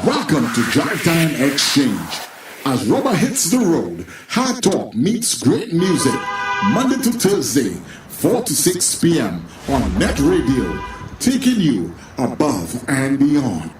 Welcome to Drive Time Exchange. As rubber hits the road, hard talk meets great music. Monday to Thursday, 4 to 6 p.m. on Net Radio, taking you above and beyond.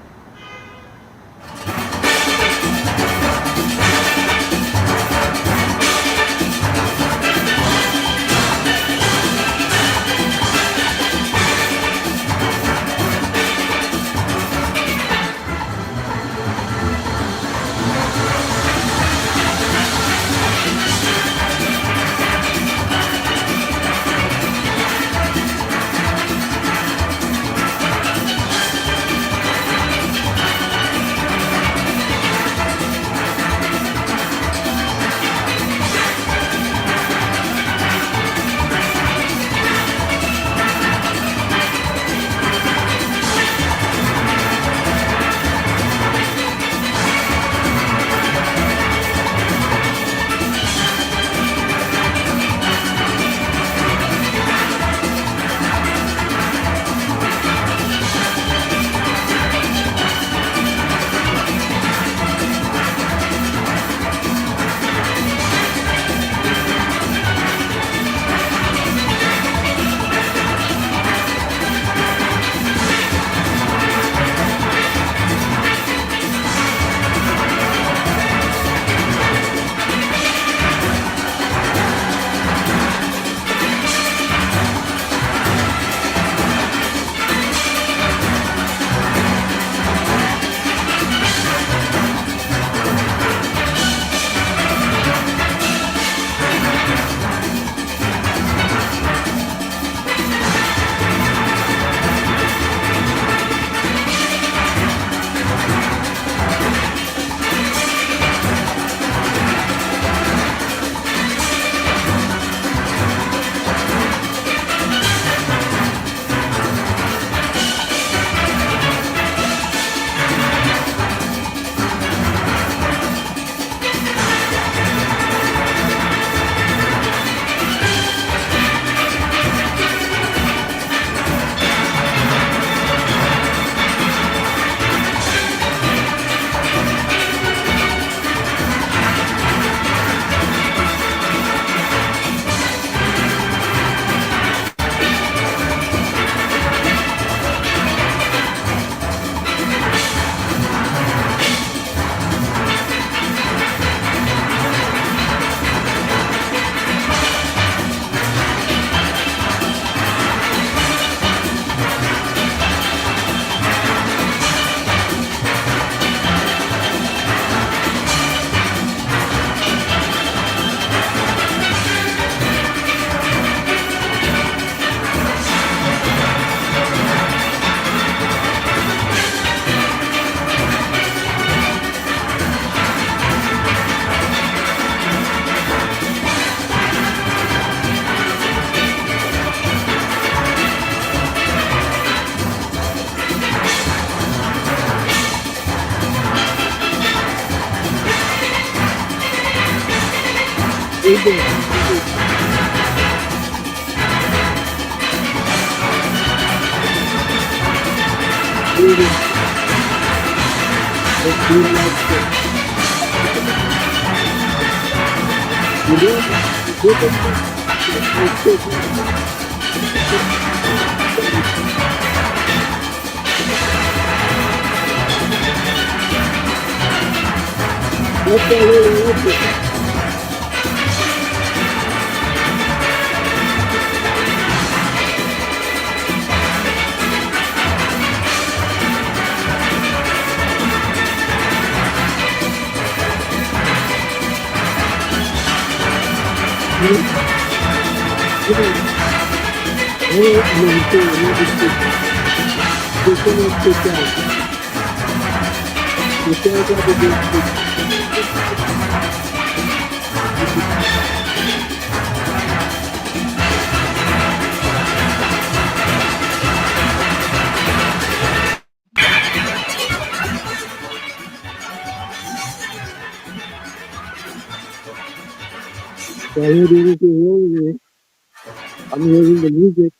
I'm hearing the music.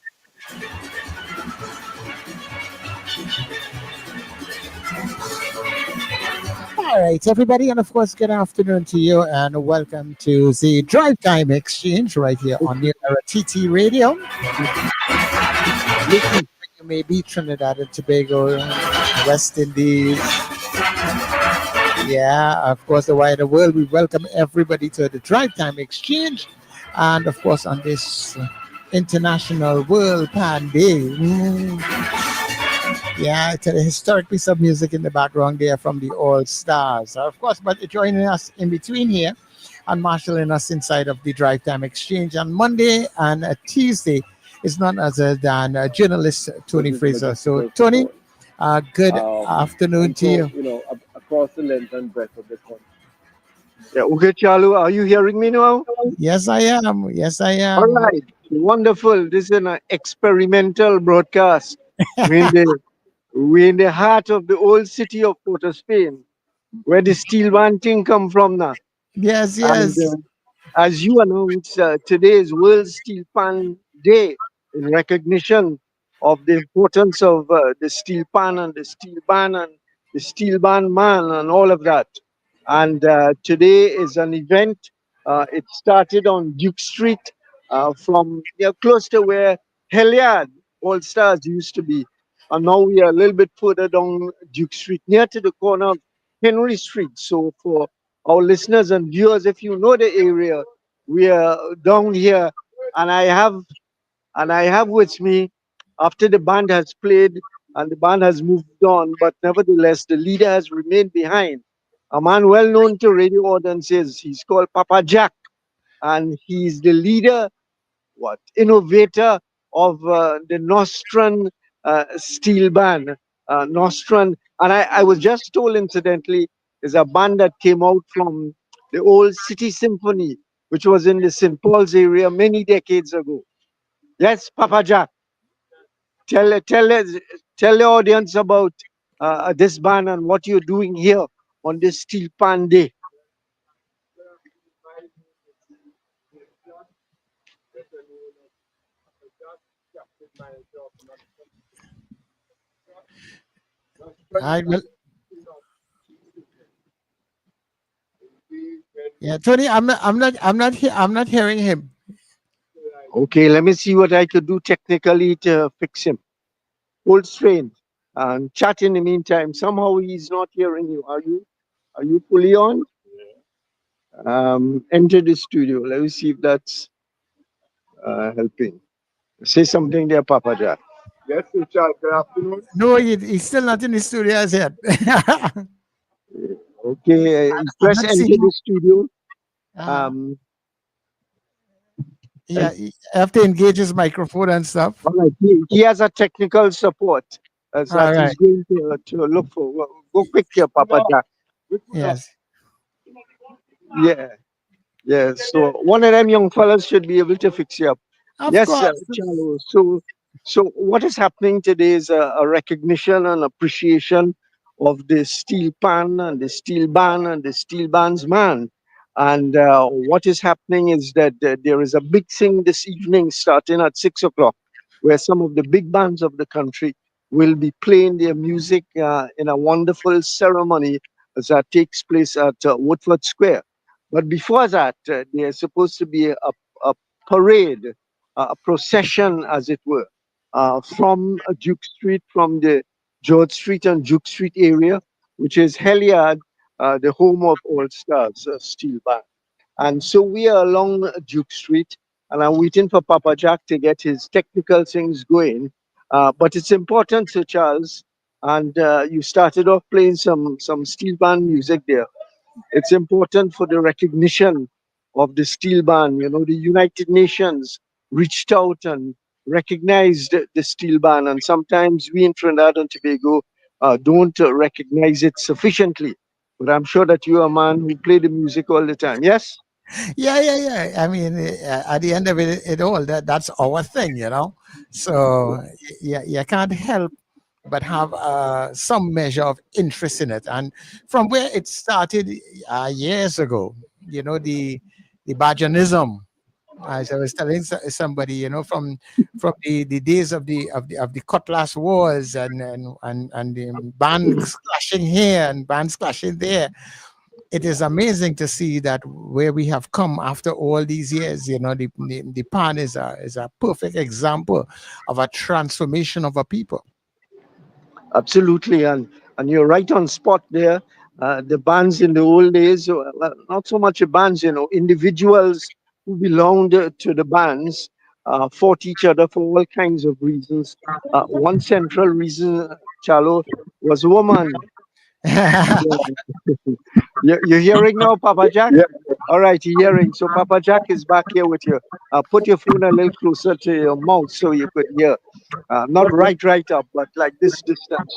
All right, everybody, and of course, good afternoon to you, and welcome to the Drive Time Exchange right here on New Era TT Radio. Listen, You may be Trinidad and Tobago, West Indies, yeah, of course, the wider world. We welcome everybody to the Drive Time Exchange, and of course, on this International World Pan Day. Yeah, it's a historic piece of music in the background there from the All Stars. Of course, but joining us in between here and marshalling us inside of the Drive Time Exchange on Monday and Tuesday is none other than journalist Tony this is Fraser. Majestic So, Voice Tony, Report. good afternoon And to so, you. across the length and breadth of the country. Yeah, okay, Chalu, are you hearing me now? Yes, I am. Yes, I All am. right, wonderful. This is an experimental broadcast. We're in the, we're in the heart of the old city of Port of Spain, where the steel band thing come from now. Yes, And yes. as you announced, today is World Steel Pan Day in recognition of the importance of the steel pan and the steel band and the steel band man and all of that. And today is an event. It started on Duke Street from close to where Heliad All Stars used to be. And now we are a little bit further down Duke Street, near to the corner of Henry Street. So for our listeners and viewers, if you know the area, we are down here, and I have with me, after the band has played and the band has moved on, but nevertheless the leader has remained behind. A man well known to radio audiences. He's called Papa Jack, and he's the leader, innovator of the Nostran steel band. Nostran, and I was just told incidentally, is a band that came out from the old City Symphony, which was in the St. Paul's area many decades ago. Yes, Papa Jack, tell tell us- tell the audience about this band and what you're doing here on this Steel Pan Day. I will. Yeah, Tony, I'm not hearing him. Okay, let me see what I could do technically to fix him. Hold strain and chat in the meantime. Somehow he's not hearing you. Are you? Are you fully on? Enter the studio. Let me see if that's helping. Say something there, Papa Jack. Yes, Richard. Good afternoon. No, he's still not in the studio as yet. Okay, I'm press not enter seeing. the studio. Uh, Um, yeah, and you have to engage his microphone and stuff. all right, he has a technical support All that right. he's going to look for. Go quick here, Papa Jack. Yes. Yeah, yeah. So one of them young fellas should be able to fix you up. Of Yes, course. Chalo. So what is happening today is a recognition and appreciation of the steel pan and the steel band and the steel band's man. And what is happening is that there is a big thing this evening starting at 6 o'clock, where some of the big bands of the country will be playing their music in a wonderful ceremony that takes place at Woodford Square. But before that, there's supposed to be a parade, a procession, as it were, from Duke Street, from the George Street and Duke Street area, which is Heliad, the home of All Stars Steel Band. And so we are along Duke Street, and I'm waiting for Papa Jack to get his technical things going. But it's important, Sir Charles, and you started off playing some steel band music there. It's important for the recognition of the steel band. You know, the United Nations reached out and recognized the steel band, and sometimes we in Trinidad and Tobago don't recognize it sufficiently. But I'm sure that you are a man who play the music all the time. Yes? Yeah, yeah, yeah. I mean, at the end of it all, that's our thing, you know. So yeah, you can't help but have some measure of interest in it. And from where it started years ago, you know, the Bajanism, as I was telling somebody, you know, from the days of the Cutlass Wars and the band clashing here and bands clashing there. It is amazing to see that where we have come after all these years. You know, the pan is a perfect example of a transformation of a people. Absolutely, and you're right on spot there. The bands in the old days, well, not so much the bands, individuals who belonged to the bands fought each other for all kinds of reasons. One central reason, Chalo, was woman. You're hearing now, Papa Jack? Yeah, All right, you're hearing. So Papa Jack is back here with you. Put your phone a little closer to your mouth so you could hear. Not right up, but like this distance.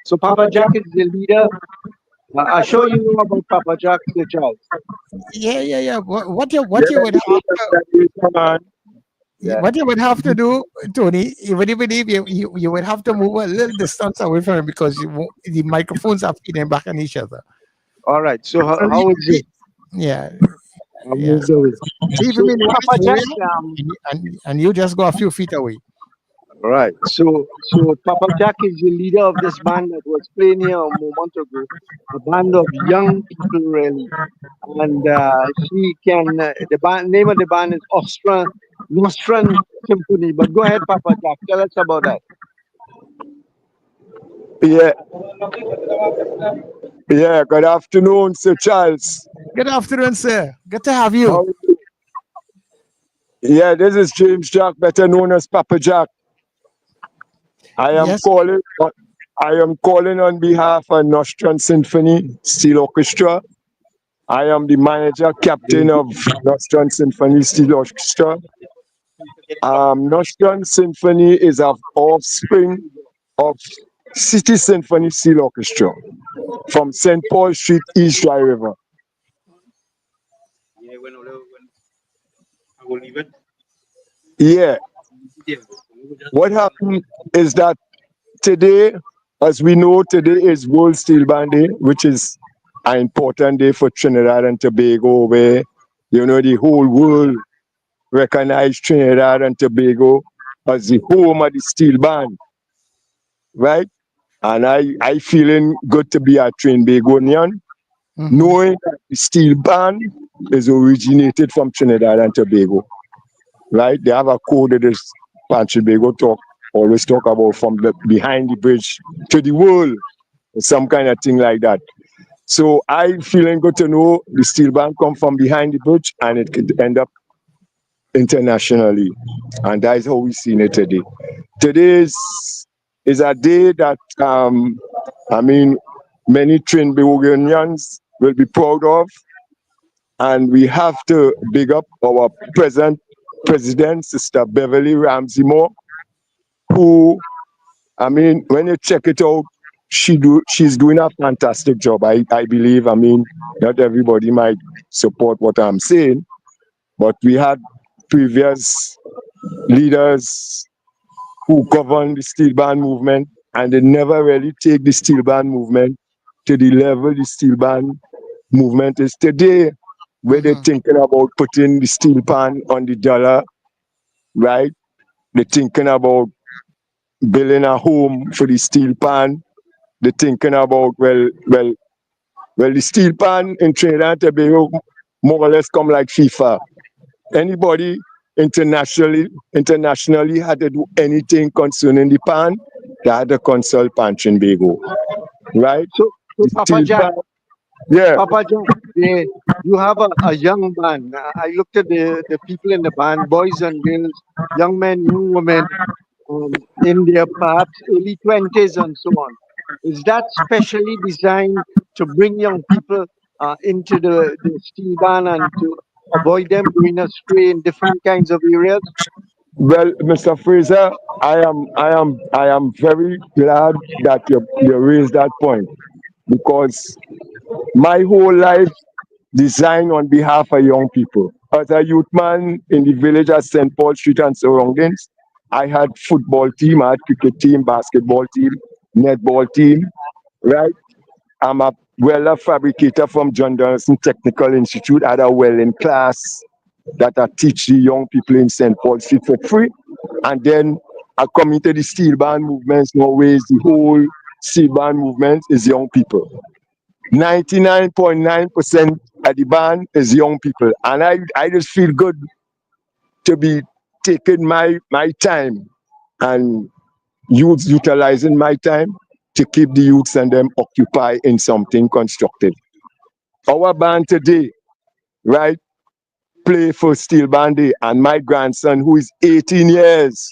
So Papa Jack is the leader. I'll show you know about Papa Jack, Charles. Yeah. yeah, What you would have that is, come on. Yeah. what you would have to do, Tony, even if you would have to move a little distance away from him because the microphones are feeding back on each other. All right. So how is it? Yeah, I'll yeah. move the way. Leave him So in one Papa Jack, area, and you just go a few feet away. right. So Papa Jack is the leader of this band that was playing here a moment ago. A band of young people, really. And she can. The band name of the band is Nostran Symphony. But go ahead, Papa Jack. Tell us about that. Yeah, yeah. Good afternoon, Sir Charles. Good afternoon, sir. Good to have you. How Yeah, this is James Jack, better known as Papa Jack. I am Yes. calling. I am calling on behalf of Nostran Symphony Steel Orchestra. I am the manager captain of Nostran Symphony Steel Orchestra. Nostran Symphony is an offspring of City Symphony Steel Orchestra from St. Paul Street, East Dry River. Yeah. What happened is that today, as we know, today is World Steel Band Day, which is an important day for Trinidad and Tobago, where the whole world recognize Trinidad and Tobago as the home of the steel band, right? And I feeling good to be a Trinbagonian, knowing that the steel band is originated from Trinidad and Tobago, right? They have a code that is Trinbago always talk about from the behind the bridge to the world, some kind of thing like that. So I feeling good to know the steel band come from behind the bridge and it could end up internationally, and that is how we seen it today. Today is a day that many Trinbagonians will be proud of, and we have to big up our present president, Sister Beverly Ramsey Moore, who, when you check it out, she's doing a fantastic job. I believe. Not everybody might support what I'm saying, but we had previous leaders who governed the steel band movement, and they never really take the steel band movement to the level the steel band movement is today, where they're thinking about putting the steel pan on the dollar, right? They're thinking about building a home for the steel pan. They're thinking about, the steel pan in Trinidad and Tobago more or less come like FIFA. Anybody internationally had to do anything concerning the pan, they had to consult Pan Trinbago, right? So The Papa steel Jack, pan, yeah. Papa Jack, you have a young band. I looked at the people in the band, boys and girls, young men, young women, in their perhaps early 20s and so on. Is that specially designed to bring young people into the steel band and to avoid them going astray in different kinds of areas? Well, Mr. Fraser, I am very glad that you raised that point, because my whole life designed on behalf of young people. As a youth man in the village at St. Paul Street and surroundings, I had football team, I had cricket team, basketball team, netball team, right? I'm a welder fabricator from John Donaldson Technical Institute. I had a welding class that I teach the young people in St. Paul Street for free. And then I come into the steel band movements, nowadays the whole steel band movement is young people. 99.9% of the band is young people. And I just feel good to be taking my time and utilizing my time to keep the youths and them occupied in something constructive. Our band today, right, play for Steel Band Day, and my grandson, who is 18 years,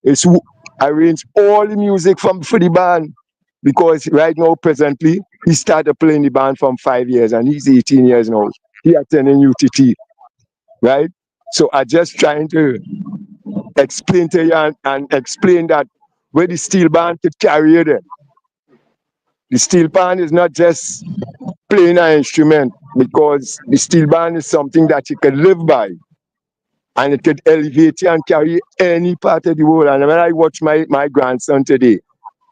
is who arrange all the music for the band, because right now, presently, he started playing the band from 5 years, and he's 18 years now. He attending UTT, right? So I just trying to explain to you and explain that where the steel band could carry them. The steel band is not just playing an instrument, because the steel band is something that you can live by, and it could elevate you and carry any part of the world. And when I watch my grandson today,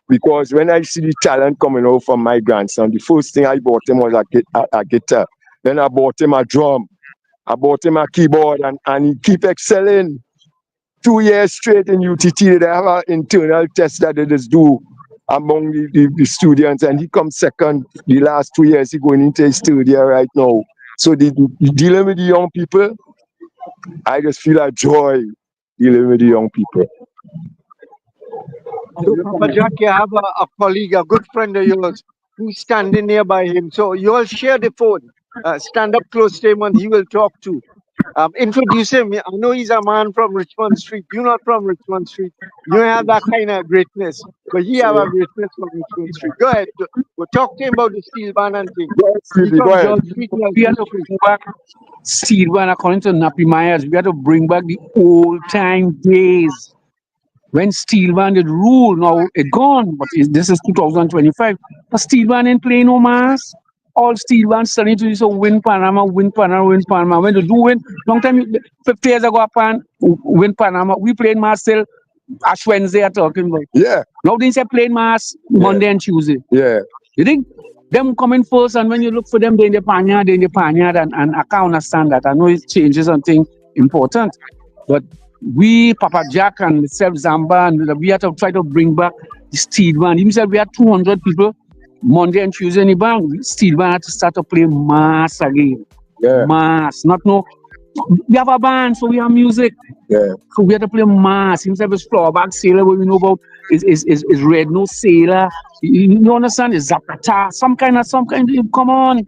because when I see the talent coming out from my grandson, the first thing I bought him was a guitar. Then I bought him a drum. I bought him a keyboard, and he keep excelling. 2 years straight in UTT, they have an internal test that they just do among the students, and he comes second. The last 2 years, he going into his third year right now. So dealing with the young people, I just feel a joy dealing with the young people. So, Papa Jack, you have a colleague, a good friend of yours, who's standing nearby him. So you all share the phone. Stand up close to him and he will talk to. Introduce him. I know he's a man from Richmond Street. You're not from Richmond Street. You don't have that kind of greatness. But he have a greatness from Richmond Street. Go ahead. Go talk to him about the steel band and things. He from George Street, We have to bring back steel band according to Nappy Myers. We have to bring back the old time days when steel band did rule. Now it gone, but this is 2025. But steel band ain't playing no mass. All steel bands starting to use win Panama, win Panama, win Panama. When they do win, long time, 50 years ago, win Panama. We played mass till Ash Wednesday are talking about. Yeah. Now they say playing mass Monday and Tuesday. Yeah. You think them coming first, and when you look for them, they're in the panyard, and I can't understand that. I know it changes something important, but we, Papa Jack and myself, Zamba, and we have to try to bring back the steel band. Himself, we had 200 people Monday and Tuesday in the band. Steel band had to start to play mass again. Yeah. Mass, not no. We have a band, so we have music. Yeah. So we have to play mass. Himself is Flowerback Sailor, what we know about is Red Nose Sailor. You understand? Is Zapata, some kind. Come on.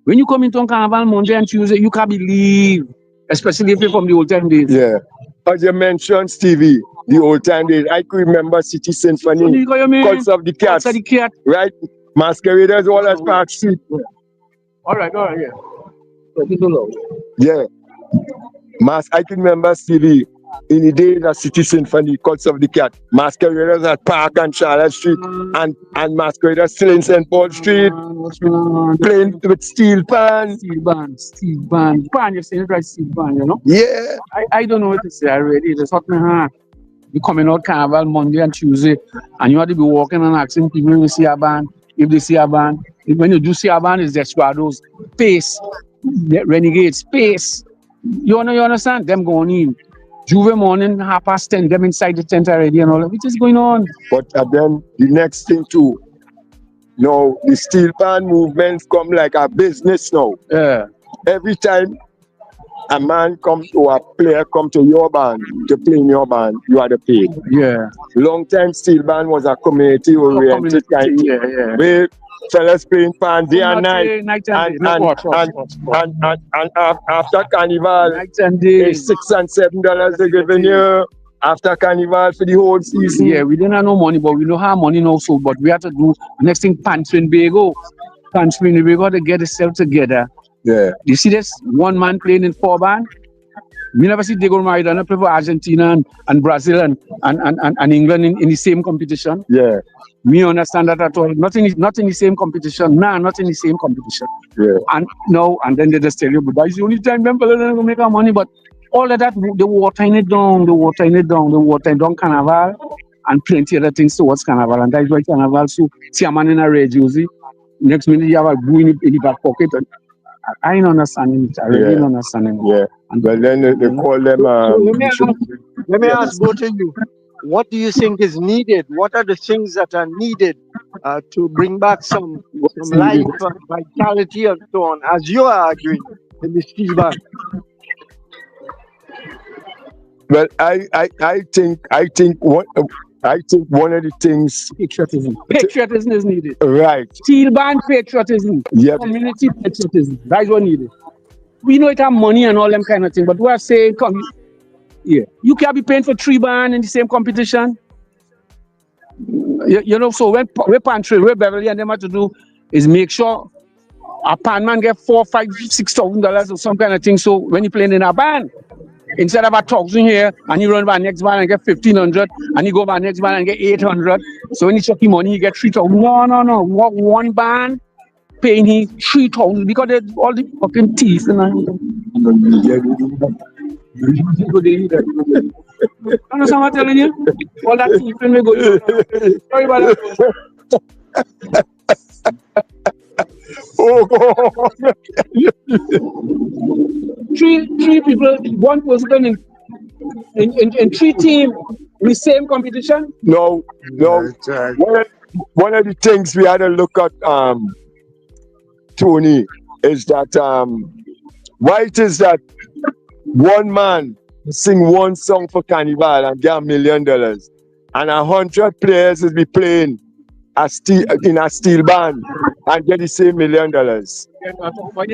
When you come into a carnival Monday and Tuesday, you can't believe, especially if you're from the old time days. Yeah. As you mentioned, Stevie, the old time days, I could remember City Symphony, Cults of the Cats, right? Masqueraders, all at Park Street. All right, yeah. Yeah. I can remember, Stevie, in the days of City Symphony, Cults of the Cat, Masqueraders at Park and Charlotte Street, and Masqueraders still in St. Paul Street, playing with steel pan. Steel band. Pan, you're saying it right, steel band, you know? Yeah. I don't know what to say already. It's hot my heart. You coming out carnival Monday and Tuesday, and you have to be walking and asking people when you see a band, if they see a band. When you do see a band, it's Desperados, Pace, Renegades, Pace. You understand? Them going in. Juve morning, 10:30, them inside the tent already and all that. What is going on? But then the next thing too, now the steel pan movements come like a business now. Yeah. Every time a man come to a player come to your band to play in your band, you are the paid. Yeah. Long time steel band was a community oriented kind. Yeah. Where fellas playing pan day and night. And after carnival, night and day. it's $6 and $7 they're giving you after carnival for the whole season. Yeah, we didn't have no money, but we don't have money now, so but we have to do next thing Pantry Bago. We got to get ourselves together. Yeah. You see this one man playing in 4 band? We never see Diego Maradona play for Argentina and Brazil and England in the same competition. Yeah. Me understand that at all. Not in the same competition. Nah, not in the same competition. Yeah. And then they just tell you, but that's the only time them fellas are gonna make our money. But all of that, they watering it down Carnival and plenty other things towards Carnival. And that's why Carnival, so see a man in a red jersey, next minute you have a boo in the back pocket. And I ain't understanding it. I really ain't understanding it. Yeah. But then they call them. Let me ask both of you. What do you think is needed? What are the things that are needed to bring back some life, vitality, and so on, as you are arguing in the steel band. Well, I think one of the things Patriotism. Patriotism is needed. right. Steel band patriotism. Yep. Community patriotism. That's what needed. We know it have money and all them kind of things, but we are saying, yeah, you can't be paying for 3 band in the same competition. You know, so when Pantry, where Beverly and them have to do is make sure a pan man get $4,000, $5,000, $6,000 or some kind of thing. So when you playing in a band, instead of 1,000 here, and you run by next band and get 1,500, and you go by next band and get 800. So when you check the money, you get 3,000. No. One band paying he 3,000 because they all the fucking teeth and understand what I'm telling you? All that teeth and we go. Sorry about that. Oh God. Three people, one person in 3 teams in the same competition. No. One of the things we had to look at, Tony, is that why it is that one man sing one song for Carnival and get $1 million, and 100 players will be playing in a steel band and get the same $1 million. When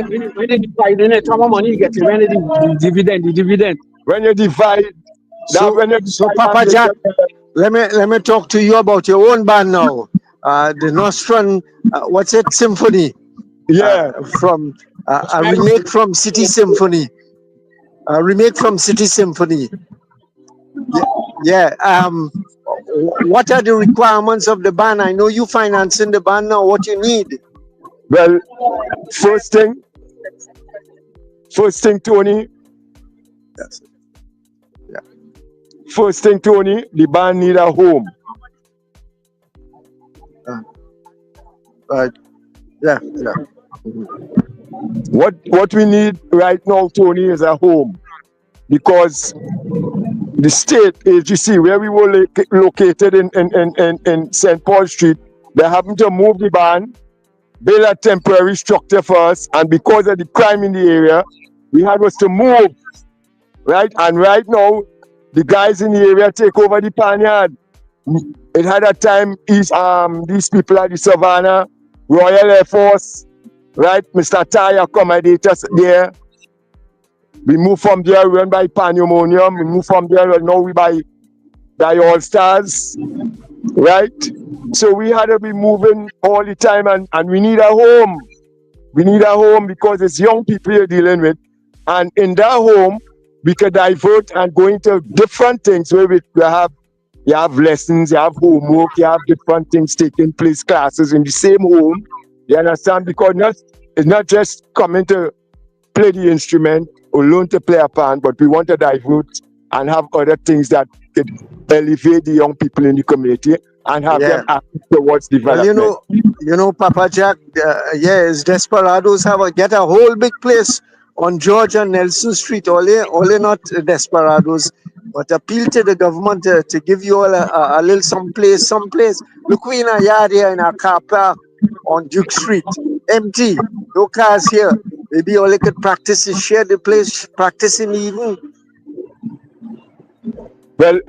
they divide in it, how much money you get? When the dividend. When you divide, So Papa Jack, let me talk to you about your own band now. The Nostran, what's it? Symphony. Yeah. From a remake from City Symphony. Yeah. What are the requirements of the band? I know you financing the band now. What you need? Well, first thing, Tony. Yes. Yeah. First thing, Tony, the band need a home. Yeah. What we need right now, Tony, is a home, because the state agency where we were located in St. Paul Street, they happened to move the band, build a temporary structure for us, and because of the crime in the area, we had was to move, right? And right now, the guys in the area take over the panyard. It had a time these people at the Savannah, Royal Air Force, right? Mr. Ty accommodate us there. We move from there, we went by Pandemonium. We move from there, now we buy All Stars, right? So we had to be moving all the time, and we need a home. We need a home because it's young people you're dealing with. And in that home, we could divert and go into different things where you have lessons, you have homework, you have different things taking place, classes in the same home. You understand? Because it's not just coming to play the instrument or learn to play a pan, but we want to divert and have other things that could elevate the young people in the community and have them active towards development. Well, you know, Papa Jack, yes, Desperados get a whole big place on George and Nelson Street. Only not Desperados, but appeal to the government to give you all a little someplace. Look, we in a yard here in our car park on Duke Street, empty, no cars here. Maybe all they could practice is share the place, practice in the evening. Well,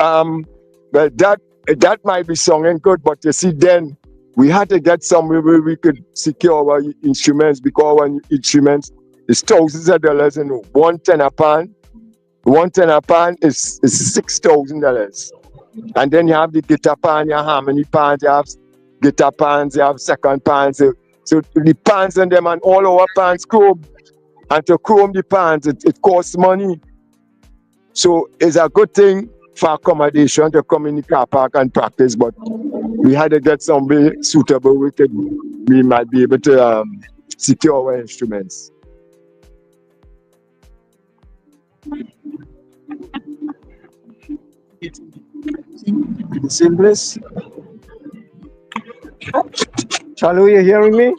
that might be sounding good, but you see, then we had to get somewhere where we could secure our instruments, because our instruments is thousands of dollars, and one tenor pan is $6,000. And then you have the guitar pan, you have harmony pans, you have guitar pans, you have second pans. So the pans and them, and all our pans chrome. And to chrome the pans, it costs money. So it's a good thing for accommodation to come in the car park and practice, but we had to get somebody suitable we might be able to secure our instruments. The simplest. Chalu, you hearing me?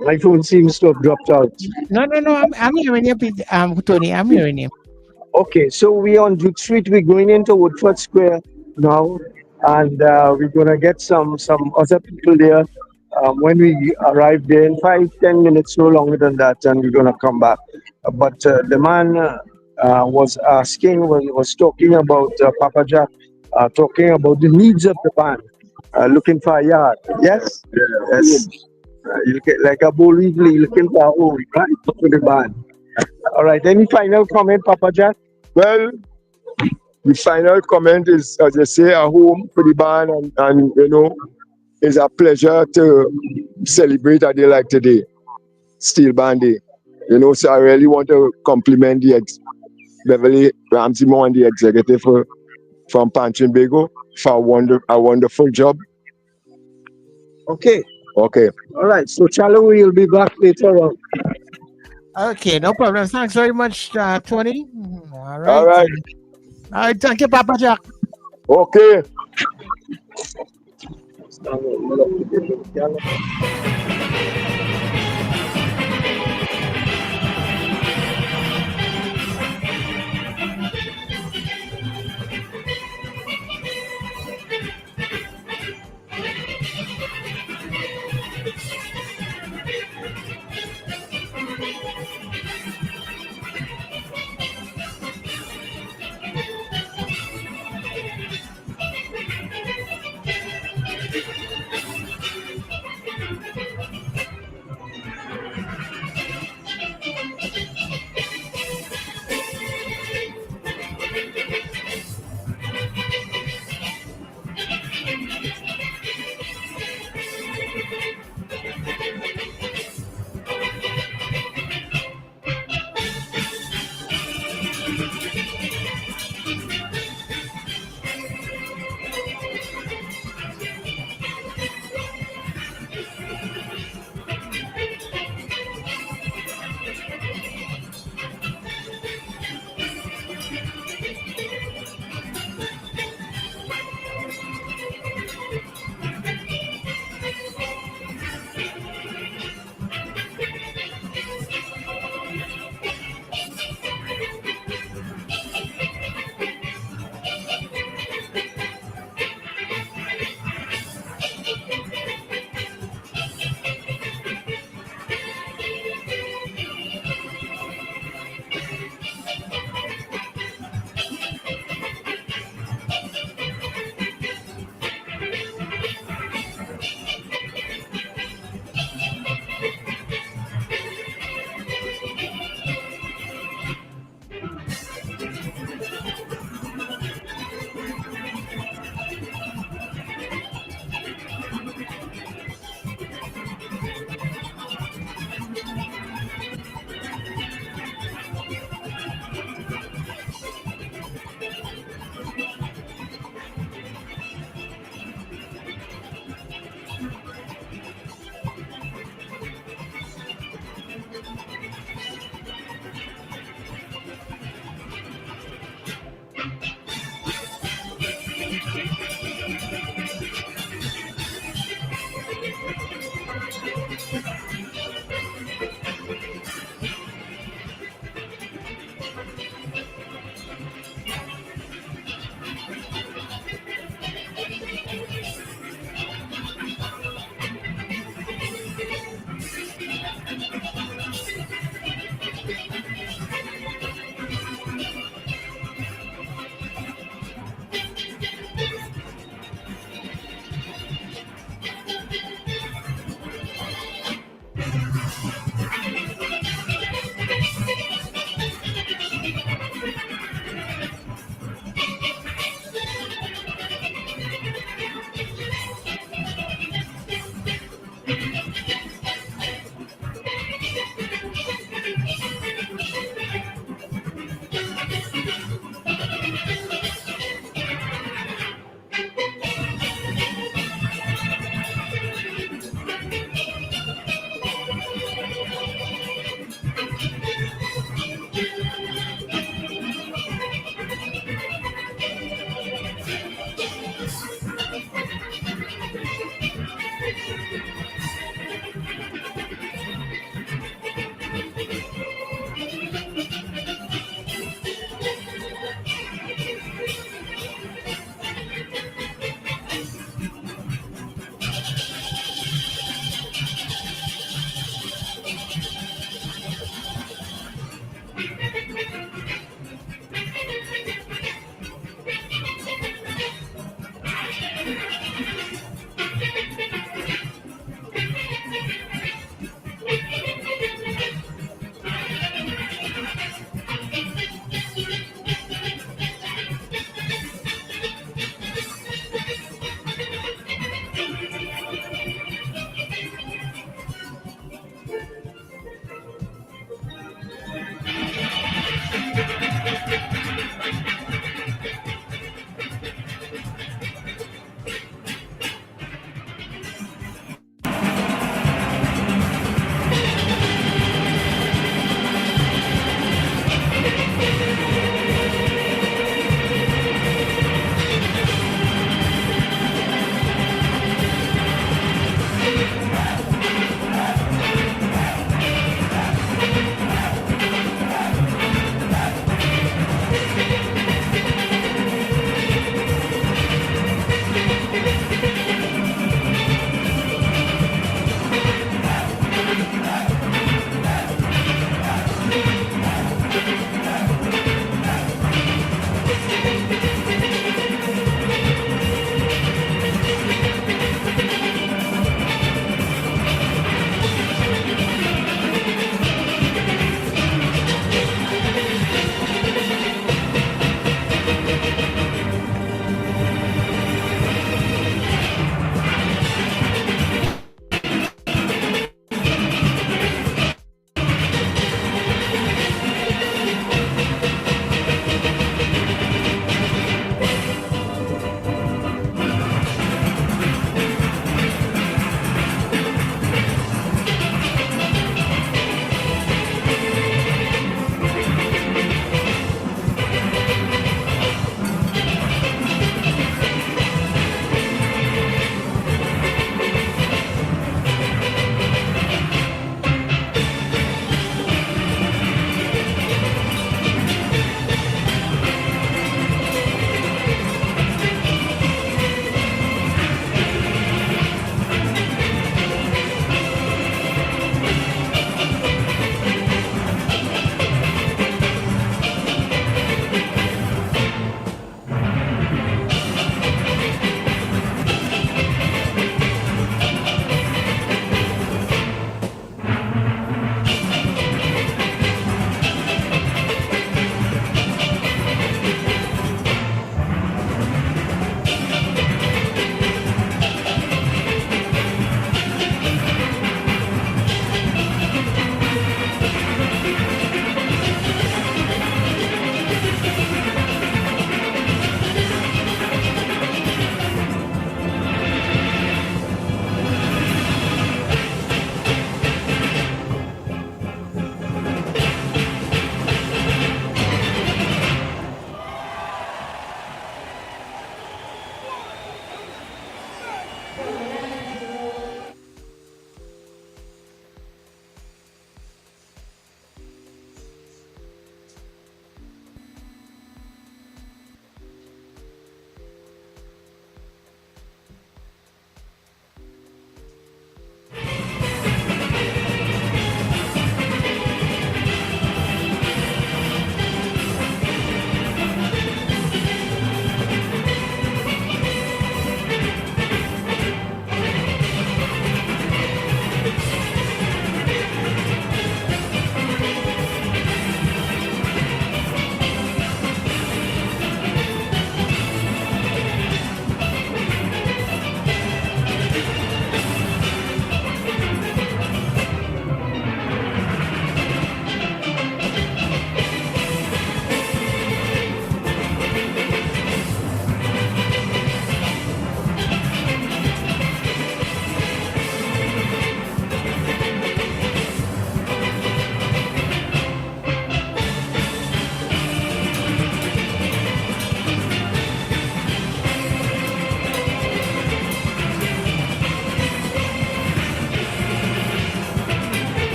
My phone seems to have dropped out. No. I'm hearing you, Tony. I'm hearing you. Okay, so we on Duke Street. We're going into Woodford Square now. and we're gonna get some other people there when we arrive there in 5-10 minutes, no longer than that, and we're gonna come back. But the man was asking, was talking about Papa Jack, talking about the needs of the band, looking for a yard. Yes, yes. You look like a bull looking for a home, right? For the band. All right. Any final comment, Papa Jack? Well, the final comment is, as I say, a home for the band, and it's a pleasure to celebrate a day like today, Steel Band Day. So I really want to compliment the Beverly Ramsey Moore and the executive from Panchinbago for a wonderful job. Okay. Okay. All right. So Chalo will be back later on. Okay, no problem. Thanks very much, Tony. All right. All right. All right. Thank you, Papa Jack. Okay.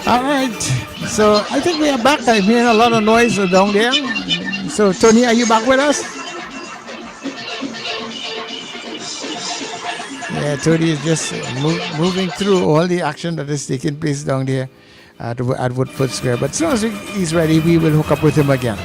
All right. So I think we are back. I'm hearing a lot of noise down there. So Tony, are you back with us? Yeah, Tony is just moving through all the action that is taking place down there at Woodford Square. But as soon as he's ready, we will hook up with him again.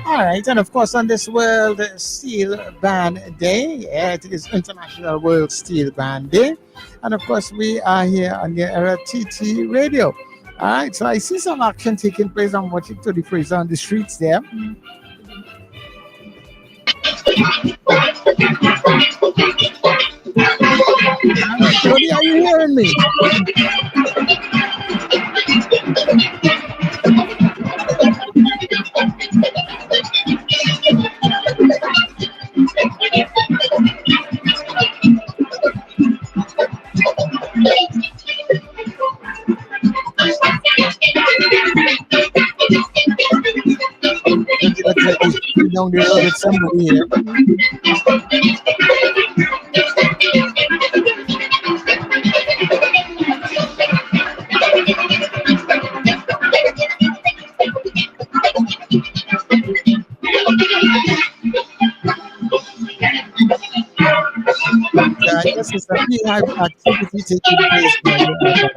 All right, and of course, on this World Steel Band Day, it is International World Steel Band Day, and of course, we are here on the Era TT Radio. All right, so I see some action taking place. I'm watching to the Fraser on the streets there. All right, Jody, are you hearing me? Jody looks like he's going down the road with somebody here. Yeah, I guess it's a beehive activity taking place there. Yeah,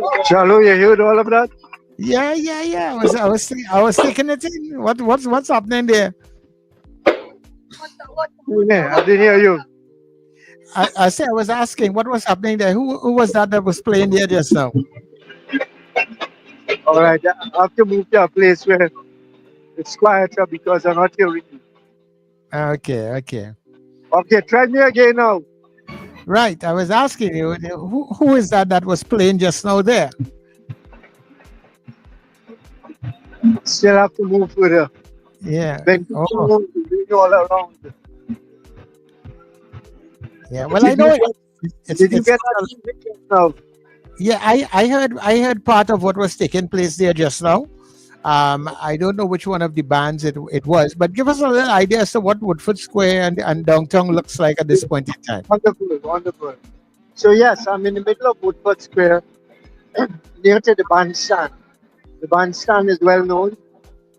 but Chalo, you heard all of that? yeah. I was taking it in. What's happening there? Yeah, I didn't hear you. I say I was asking what was happening there. Who was that was playing there just now? All right, I have to move to a place where it's quieter because I'm not hearing you. Okay. Okay, try me again now. Right. I was asking you who is that was playing just now there? Still have to move further. Yeah. Then Oh, moving all around. yeah. Well, I Did know you it. get It's did you it's get that music just now? yeah. I heard part of what was taking place there just now. I don't know which one of the bands it was, but give us a little idea as to what Woodford Square and downtown looks like at this point in time. Wonderful, wonderful. So yes, I'm in the middle of Woodford Square, near to the bandstand. The bandstand is well known,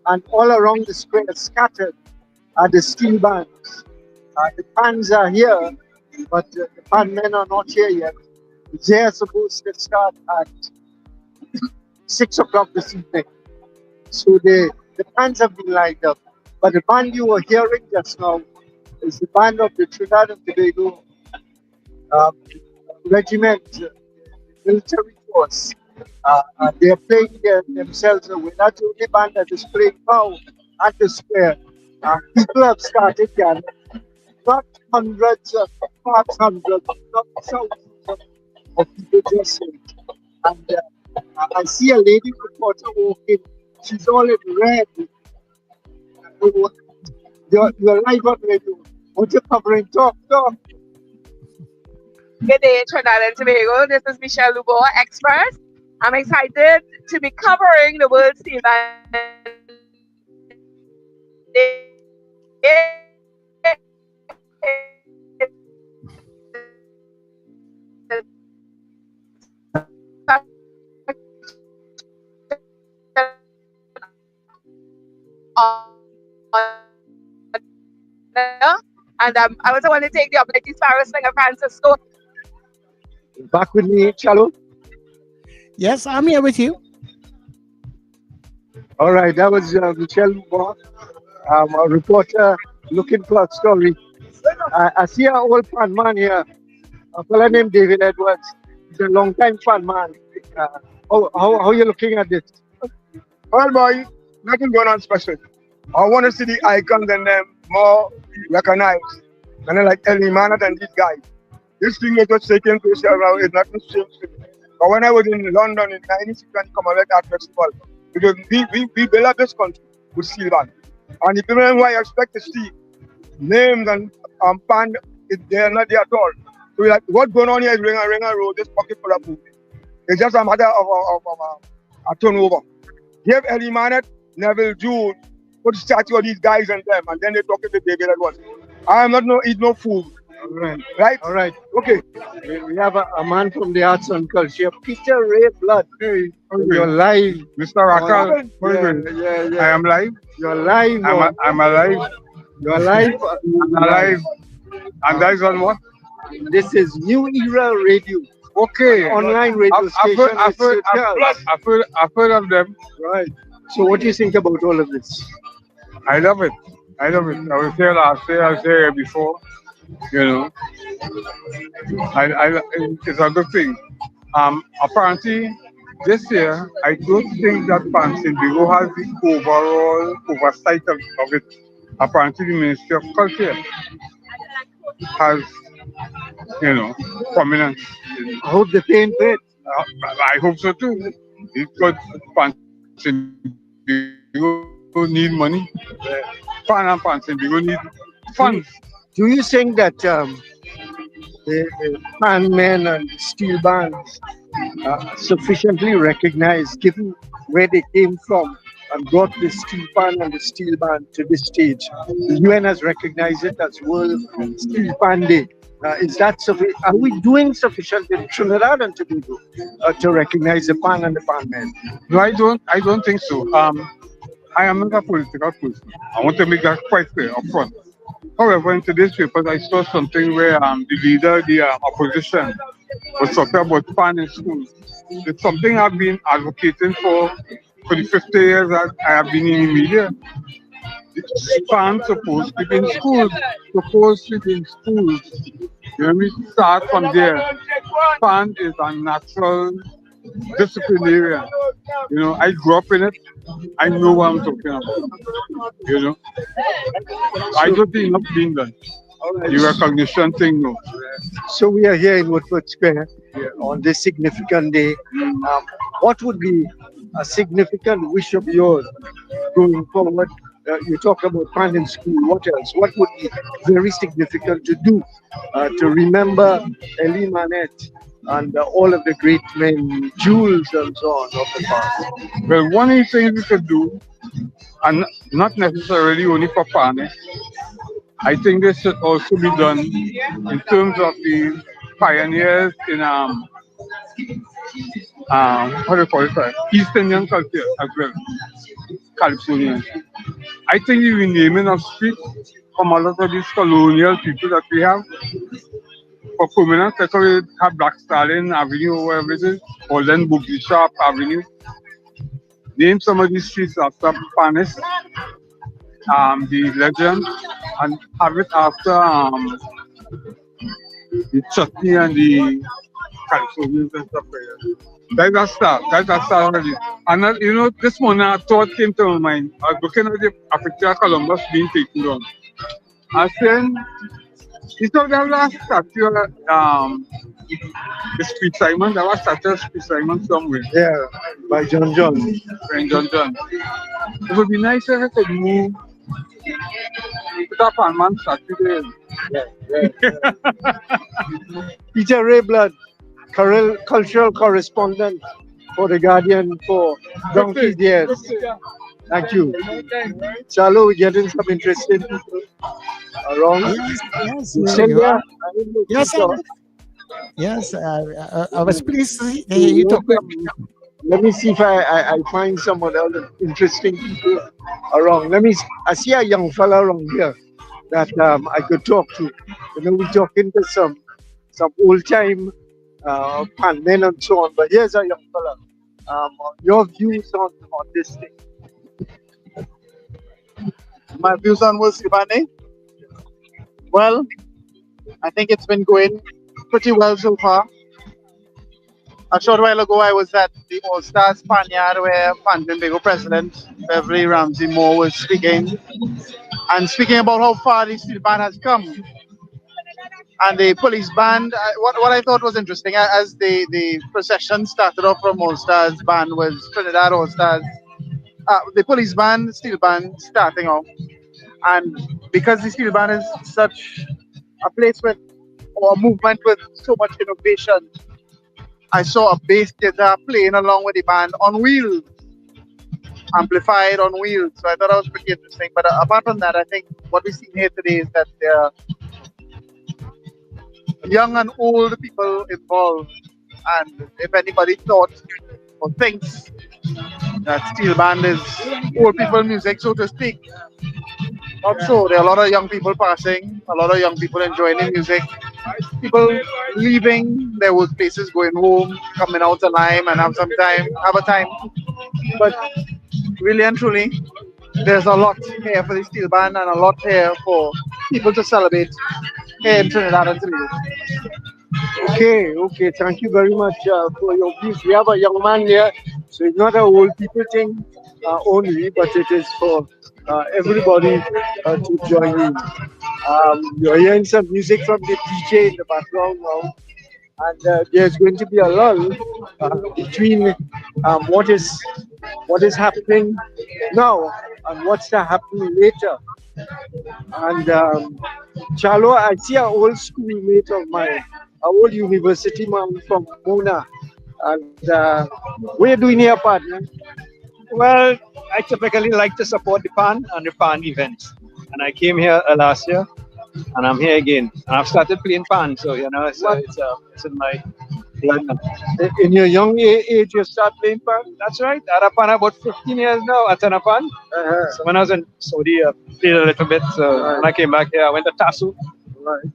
and all around the square, scattered, are the steel bands. The bands are here, but the bandmen are not here yet. They are supposed to start at 6 o'clock this evening. So the bands have been lined up. But the band you were hearing just now is the band of the Trinidad and Tobago uh, regiment, military force. They're playing themselves away. That's the only band that is playing now at the square. People have started gathering, not hundreds of, perhaps hundreds, not thousands of people just saying. And I see a lady reporter walking. She's all in red. You're live on radio. What you covering? Talk. Good day, Trinidad and Tobago. This is Michelle Luboa, expert. I'm excited to be covering the World Steel Band And I also want to take the opportunity, Sparrow Singer Francisco. Back with me, Chalo. Yes, I'm here with you. All right, that was Michelle Moore, a reporter looking for a story. I see an old fan man here, a fellow named David Edwards. He's a long time fan man. Uh, how you looking at this? Well, boy, nothing going on special. I want to see the icons and them more recognized. And then like Ellie Manat and these guys. This thing that was taking place here now is nothing strange to me. But when I was in London in 96 when Commonwealth Art Festival, because we built up this country with steel band. And the people who I expect to see names and band, they're not there at all. So like, what's going on here is ring and roll, this pocket full of food. It's just a matter of a turnover. Give Ellie Manet, Neville June, put statue of these guys and them, and then they talk to David Edwards. I am not eat no food. All right. Right? All right. Okay. We have a man from the arts and culture, Peter Ray Blood. Hey, You're live. Mr. Rakkal, Yeah. I am live. You're live. I'm alive. You're live. I'm alive. And that is on what? This is New Era Radio. Okay. Online radio station. I've heard of them. Right. So what do you think about all of this? I love it. I was here last year, I was here before. You know, it's a good thing. Apparently, this year, I don't think that Pansin Bigo has the overall oversight of it. Apparently, the Ministry of Culture has, prominence. I hope they're paying for it. I hope so too. Because Pansin Bigo need money. Pan and Pansin Bigo need funds. Do you think that the handmen and steel bands are sufficiently recognized, given where they came from and brought the steel pan and the steel band to this stage? The UN has recognized it as World Steel Pan Day. Is that sufficient? Are we doing sufficient in Trinidad and Tobago to recognize the pan and the pan men? No, I don't think so. I am not a political person. I want to make that quite clear up front. However, in today's papers, I saw something where the leader of the opposition was talking about pan in schools. It's something I've been advocating for the 50 years that I have been in the media. Pan supposed to be in schools. We start from there. Pan is a natural disciplinarian. I grew up in it. I know what I'm talking about. I don't think enough being done. The recognition thing, no. So we are here in Woodford Square on this significant day. What would be a significant wish of yours going forward? You talk about pan in school. What else? What would be very significant to do to remember Elie Manette and all of the great men, Jules and so on of the past? Well, one of the things we could do, and not necessarily only for pan, I think this should also be done in terms of the pioneers in how do you call it? East Indian culture as well, Calypsonian. I think the renaming of streets from a lot of these colonial people that we have for permanent, that's why we have Black Stallion Avenue or whatever it is, or then Boogie Sharp Avenue. Name some of these streets after Panis, the legend, and have it after the chutney and the Calypsonians and stuff like that. That's a start. That's a start already. And this morning a thought came to my mind. I was looking at the picture of Columbus being taken down. I was saying, instead of that last statue of the Street Simon, there was a statue of Street Simon somewhere. Yeah, by John. Friend John. It would be nice if it could move. Put up a man statue there. Peter Ray Blood, cultural correspondent for The Guardian for donkey's years. Thank you. Chalo, we're getting some interesting people around. Yes, You are. Yes, I was pleased to hear you talk. Let me see if I find some other interesting people around. I see a young fella around here. that I could talk to. You know, we're talking to some old time pan men and so on. But here's a young fella. Your views on this thing. My views on Will Sibane? Well, I think it's been going pretty well so far. A short while ago, I was at the All Stars Panyard where Pan Bimbigo President Beverly Ramsey Moore was speaking and speaking about how far the steel band has come. And the police band, what I thought was interesting, as the procession started off from All Stars band was Trinidad All Stars, the police band, steel band starting off. And because the steel band is such a place with, or a movement with so much innovation, I saw a bass guitar playing along with the band on wheels, amplified on wheels. So I thought that was pretty interesting. But apart from that, I think what we've seen here today is that there are young and old people involved. And if anybody thought or thinks that steel band is old people music, so to speak, not so. There are a lot of young people passing, a lot of young people enjoying the music, people leaving their workplaces, going home, coming out to Lime and have a time. But really and truly, there's a lot here for the steel band and a lot here for people to celebrate here in Trinidad and Tobago. Okay. Thank you very much for your views. We have a young man here, so it's not a old people thing only, but it is for everybody to join in. You're hearing some music from the DJ in the background now, and there's going to be a lull between what is happening now and what's to happen later. And Chalo, I see an old schoolmate of mine, an old university man from Mona. And what are you doing here, partner? Well, I typically like to support the PAN and the PAN events. And I came here last year, and I'm here again. And I've started playing PAN, so it's in my blood now. In your young age, you start playing pan? That's right. I had a PAN about 15 years now at PAN. So when I was in Saudi, I played a little bit. So when I came back here, I went to TASU,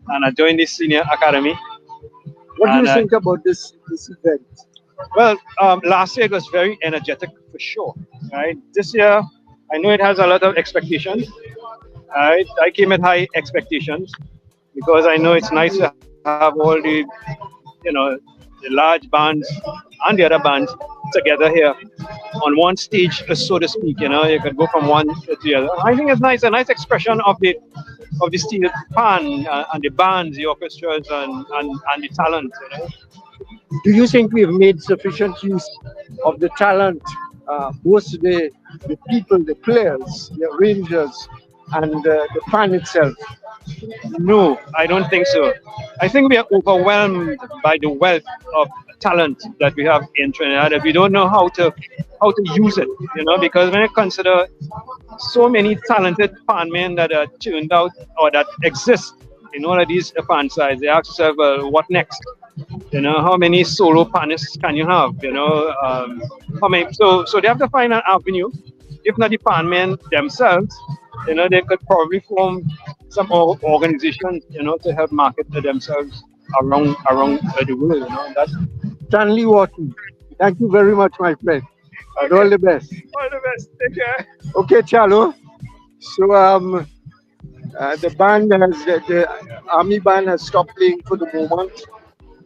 and I joined the senior academy. What do you think about this event? Well, last year it was very energetic for sure. Right. This year, I know it has a lot of expectations. Right. I came with high expectations because I know it's nice to have all the, the large bands and the other bands together here on one stage, so to speak. You could go from one to the other. I think it's nice, a nice expression of the steel pan and the bands, the orchestras, and the talent. Do you think we've made sufficient use of the talent, both the people, the players, the arrangers, and the fan itself? No, I don't think so. I think we are overwhelmed by the wealth of talent that we have in Trinidad. If we don't know how to use it, because when you consider so many talented fan men that are tuned out or that exist in all of these fan sides, they ask themselves, well, what next? How many solo panists can you have? How many? So they have to find an avenue. If not the pan men themselves, they could probably form some organizations, to help market themselves around the world. That's Stanley Wharton. Thank you very much, my friend. And all the best. All the best. Take care. Okay, Chalo. So the band the army band has stopped playing for the moment.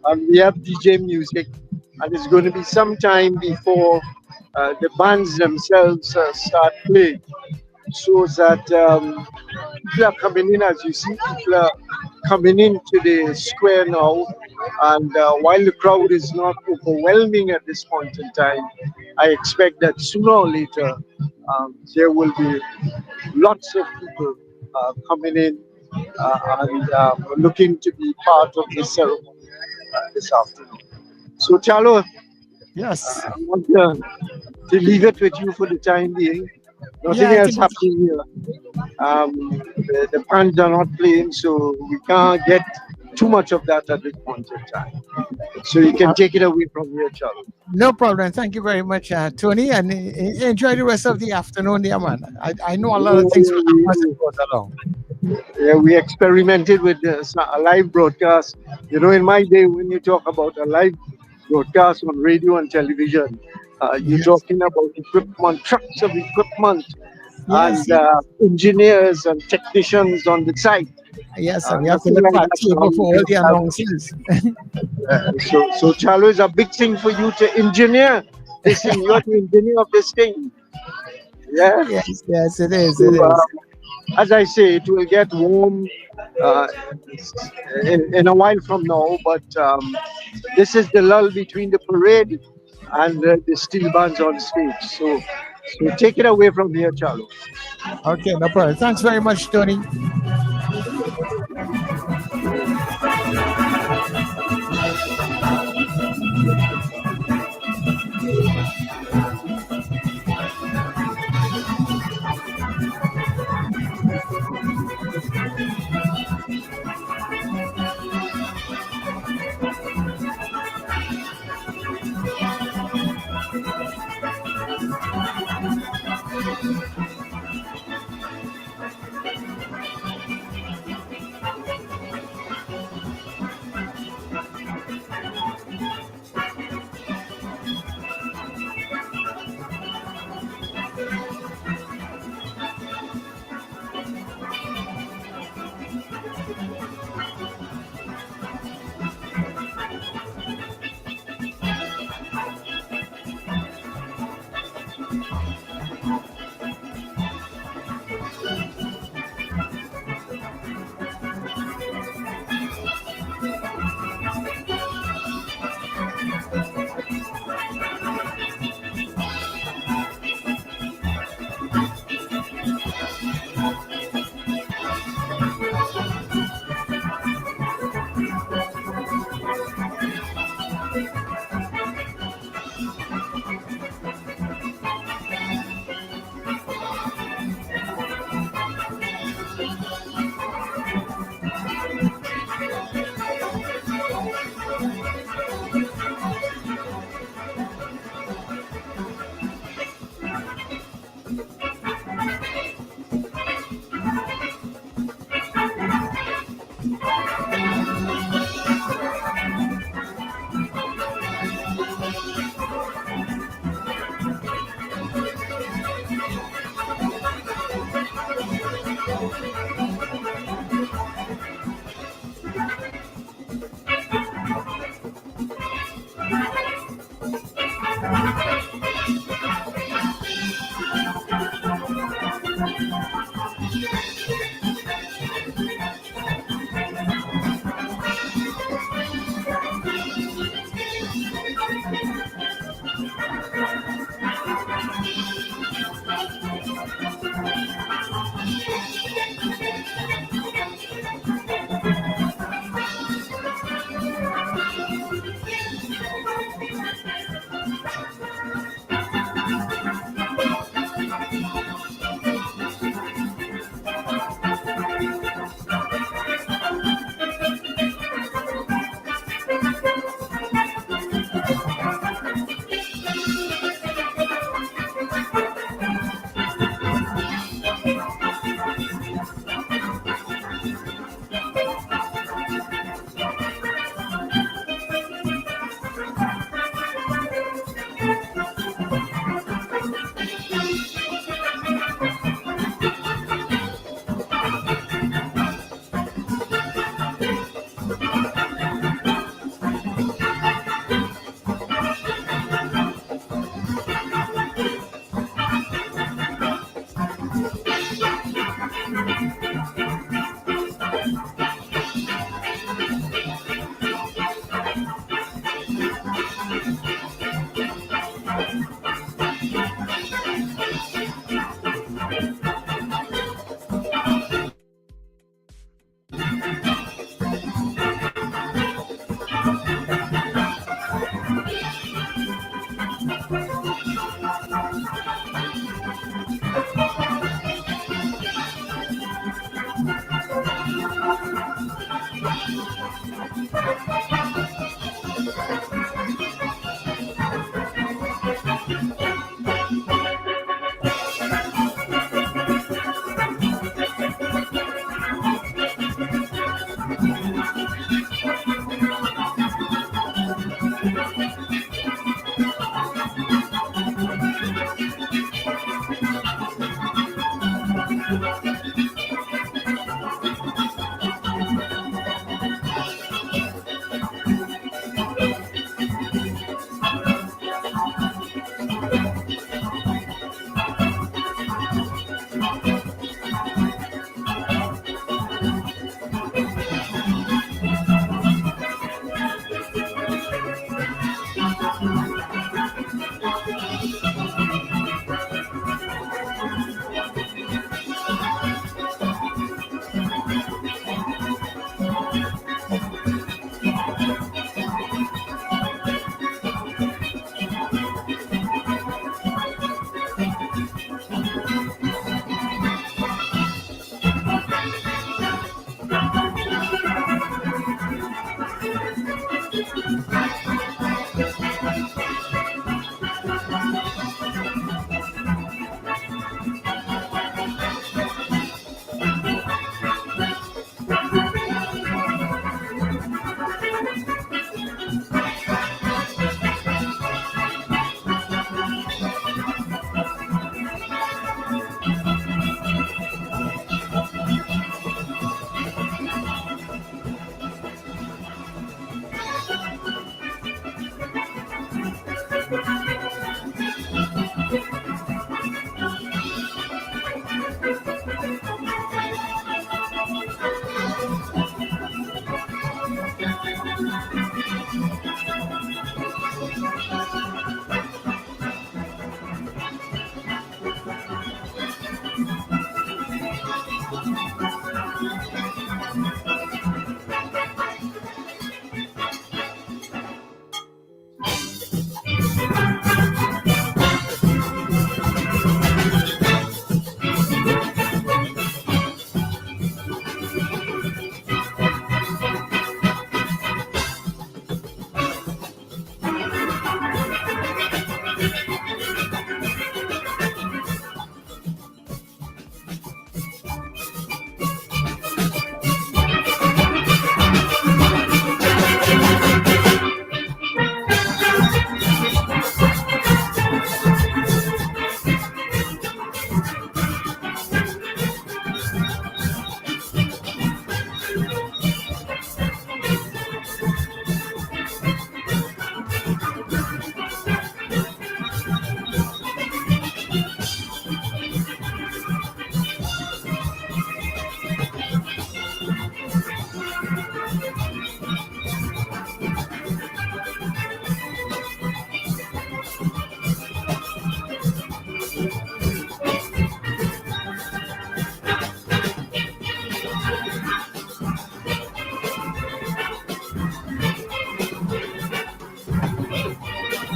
And we have DJ music, and it's going to be some time before the bands themselves start playing. So that people are coming in, as you see, people are coming into the square now. And while the crowd is not overwhelming at this point in time, I expect that sooner or later there will be lots of people coming in and looking to be part of the ceremony this afternoon. So, Chalo, Yes. I want to leave it with you for the time being. Nothing else happening here. The bands are not playing, so we can't get too much of that at this point in time. So you can take it away from here, Charlie. No problem. Thank you very much, Tony, and enjoy the rest of the afternoon, dear man. I know a lot of things will happen as it goes along. Yeah, we experimented with a live broadcast. You know, in my day, when you talk about a live broadcast on radio and television, you're Yes, talking about equipment, trucks of equipment, yes, and yes, engineers and technicians on the site. yes. And we have to Nothing look like for a that table now. for all the announcers. So Chalo is a big thing for you to engineer this thing. You're the engineer of this thing. Yeah. Yes, yes, it is. So, It is. as I say, it will get warm uh, in a while from now, but this is the lull between the parade and the steel bands on stage. So take it away from here, Chalo. Okay, no problem. Thanks very much, Tony.